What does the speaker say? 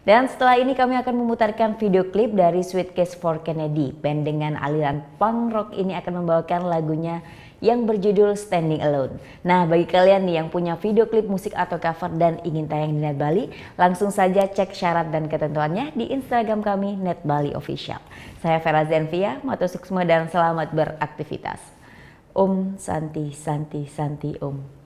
Dan setelah ini kami akan memutarkan video klip dari Sweet Case for Kennedy. Band dengan aliran punk rock ini akan membawakan lagunya yang berjudul Standing Alone. Nah, bagi kalian nih yang punya video klip musik atau cover dan ingin tayang di Net Bali, langsung saja cek syarat dan ketentuannya di Instagram kami Net Bali Official. Saya Vera Zenvia, matur suksma dan selamat beraktivitas. Om Santi Santi Santi Om.